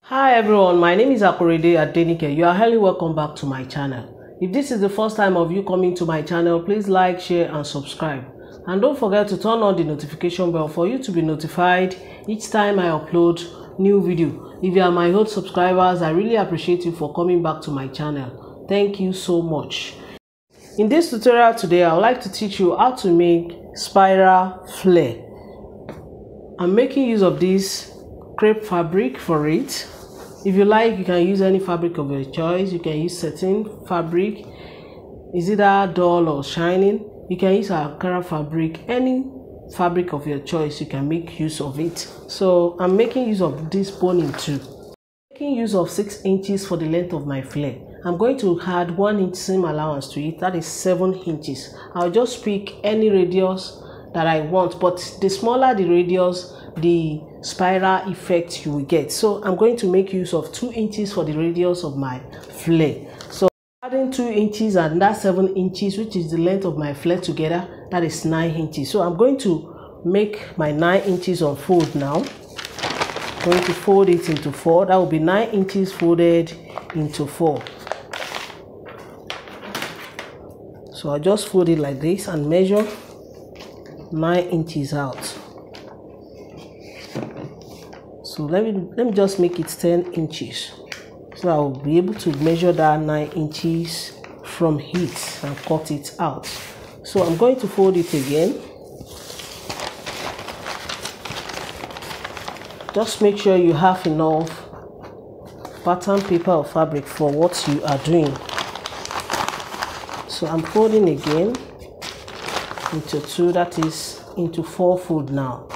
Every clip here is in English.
Hi everyone, my name is Akorede Adenike. You are highly welcome back to my channel. If this is the first time of you coming to my channel, please like, share and subscribe. And don't forget to turn on the notification bell for you to be notified each time I upload new video. If you are my old subscribers, I really appreciate you for coming back to my channel. Thank you so much. In this tutorial today, I would like to teach you how to make spiral flare. I'm making use of this crepe fabric for it. If you like, you can use any fabric of your choice. You can use satin fabric, is either dull or shining. You can use Ankara fabric, any fabric of your choice, you can make use of it. So I'm making use of this boning too. Making use of 6 inches for the length of my flare. I'm going to add 1 inch seam allowance to it, that is 7 inches. I'll just pick any radius that I want, but the smaller the radius, the spiral effect you will get. So I'm going to make use of 2 inches for the radius of my flare. So adding 2 inches and that 7 inches, which is the length of my flare together, that is 9 inches. So I'm going to make my 9 inches unfold now. I'm going to fold it into 4. That will be 9 inches folded into 4. So I just fold it like this and measure 9 inches out. So let me just make it 10 inches. So I will be able to measure that 9 inches from it and cut it out. So I'm going to fold it again. Just make sure you have enough pattern paper or fabric for what you are doing. So I'm folding again into 2, that is into 4 fold now.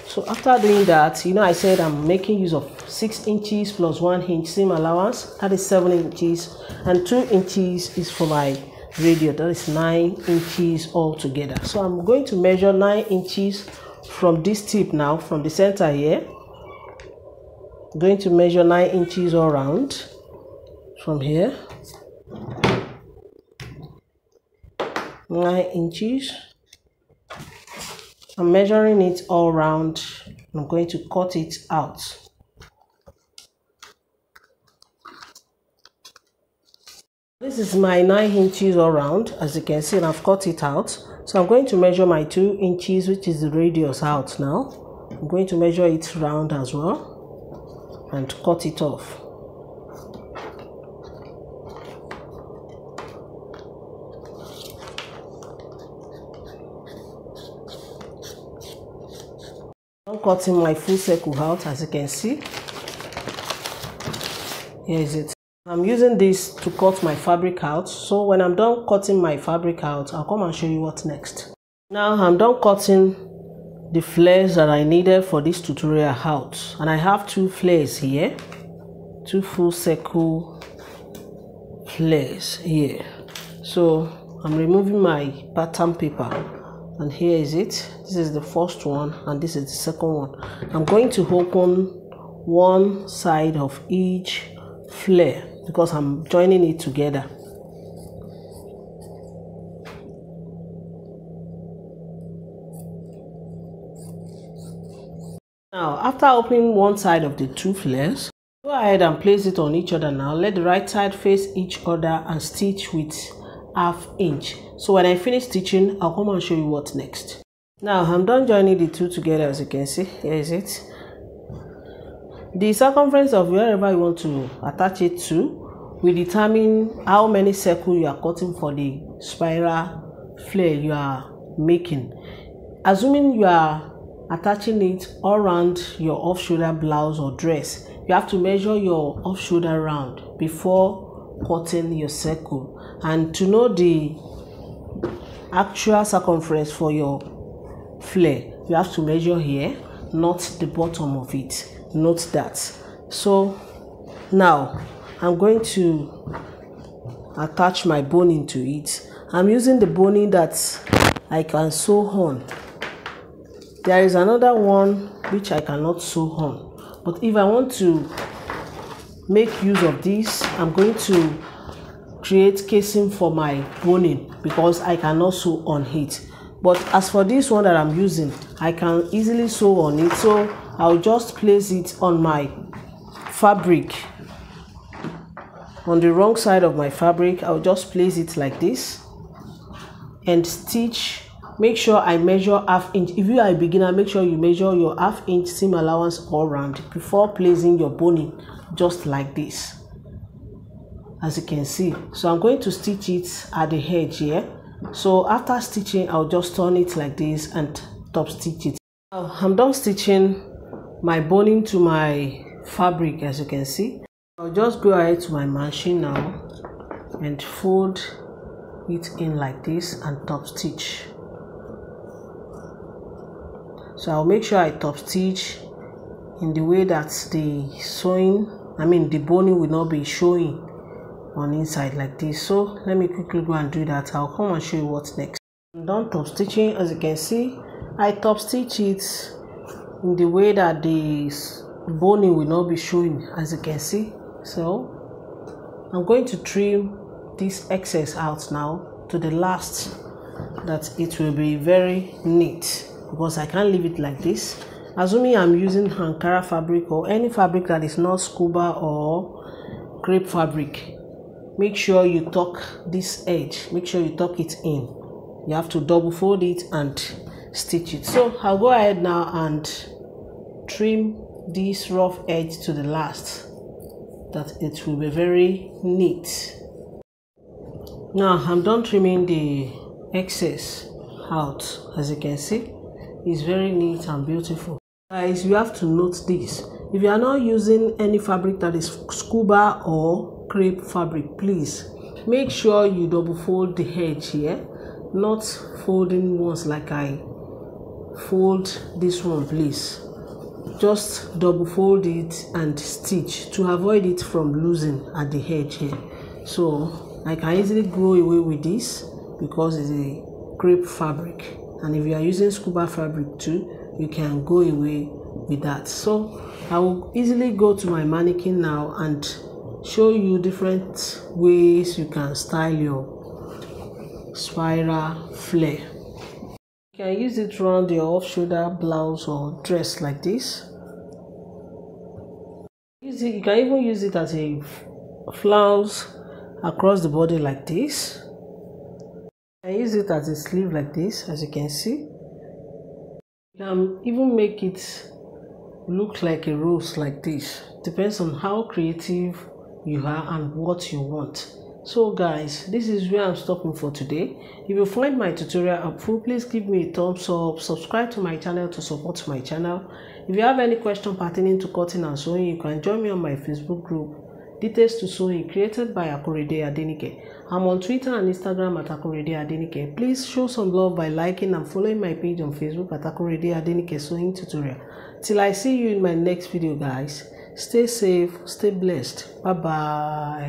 So after doing that, I said I'm making use of 6 inches plus 1 inch seam allowance, that is 7 inches, and 2 inches is for my radius, that is 9 inches altogether. So I'm going to measure 9 inches from this tip now, from the center here. I'm going to measure 9 inches all around from here. 9 inches. I'm measuring it all around. I'm going to cut it out. This is my 9 inches all around. As you can see, I've cut it out. So I'm going to measure my 2 inches, which is the radius, out now. I'm going to measure it round as well and cut it off. I'm cutting my full circle out, as you can see. Here is it. I'm using this to cut my fabric out. So when I'm done cutting my fabric out, I'll come and show you what's next. Now I'm done cutting the flares that I needed for this tutorial out. And I have 2 flares here. 2 full circle flares here. So I'm removing my pattern paper. And here is it. This is the first one and this is the second one. I'm going to open one side of each flare because I'm joining it together. Now after opening one side of the 2 flares, go ahead and place it on each other now. Let the right side face each other and stitch with ½ inch. So when I finish stitching, I'll come and show you what's next. Now I'm done joining the 2 together, as you can see. Here is it. The circumference of wherever you want to attach it to will determine how many circles you are cutting for the spiral flare you are making. Assuming you are attaching it all around your off-shoulder blouse or dress, you have to measure your off-shoulder round before cutting your circle. And to know the actual circumference for your flare, you have to measure here, not the bottom of it. Note that. So now I'm going to attach my boning to it. I'm using the boning that I can sew on. There is another one which I cannot sew on, but if I want to make use of this, I'm going to create casing for my boning because I cannot sew on it. But as for this one that I'm using, I can easily sew on it, so I'll just place it on my fabric on the wrong side of my fabric, I'll just place it like this and stitch. Make sure I measure ½ inch. If you are a beginner, make sure you measure your ½ inch seam allowance all round before placing your boning, just like this, as you can see. So I'm going to stitch it at the edge here. So after stitching, I'll just turn it like this and top stitch it. Now I'm done stitching my boning to my fabric, as you can see. I'll just go ahead to my machine now and fold it in like this and top stitch. So I'll make sure I top stitch in the way that the the boning will not be showing on inside like this. So let me quickly go and do that. I'll come and show you what's next. I'm done top stitching. As you can see, I top stitch it in the way that the boning will not be showing, as you can see. So I'm going to trim this excess out now to the last, that it will be very neat, because I can't leave it like this. Assuming I'm using Ankara fabric or any fabric that is not scuba or crepe fabric, make sure you tuck this edge, make sure you tuck it in. You have to double fold it and stitch it. So I'll go ahead now and trim this rough edge to the last, that it will be very neat. Now I'm done trimming the excess out. As you can see, it's very neat and beautiful. Guys, you have to note this: if you are not using any fabric that is scuba or crepe fabric, please make sure you double fold the edge here, not folding once like I fold this one. Please just double fold it and stitch to avoid it from losing at the edge here. So I can easily go away with this because it's a crepe fabric, and if you are using scuba fabric too, you can go away with that. So I will easily go to my mannequin now and show you different ways you can style your spiral flare. You can use it around your off-shoulder blouse or dress like this. You can even use it as a flounce across the body like this. You can use it as a sleeve like this, as you can see. You can even make it look like a rose like this. Depends on how creative you are and what you want. So guys, this is where I'm stopping for today. If you find my tutorial helpful, please give me a thumbs up, subscribe to my channel to support my channel. If you have any question pertaining to cutting and sewing, you can join me on my Facebook group, Details to Sewing, created by Akorede Adenike. I'm on Twitter and Instagram at Akorede Adenike. Please show some love by liking and following my page on Facebook at Akorede Adenike Sewing Tutorial. Till I see you in my next video, guys. Stay safe, stay blessed. Bye bye.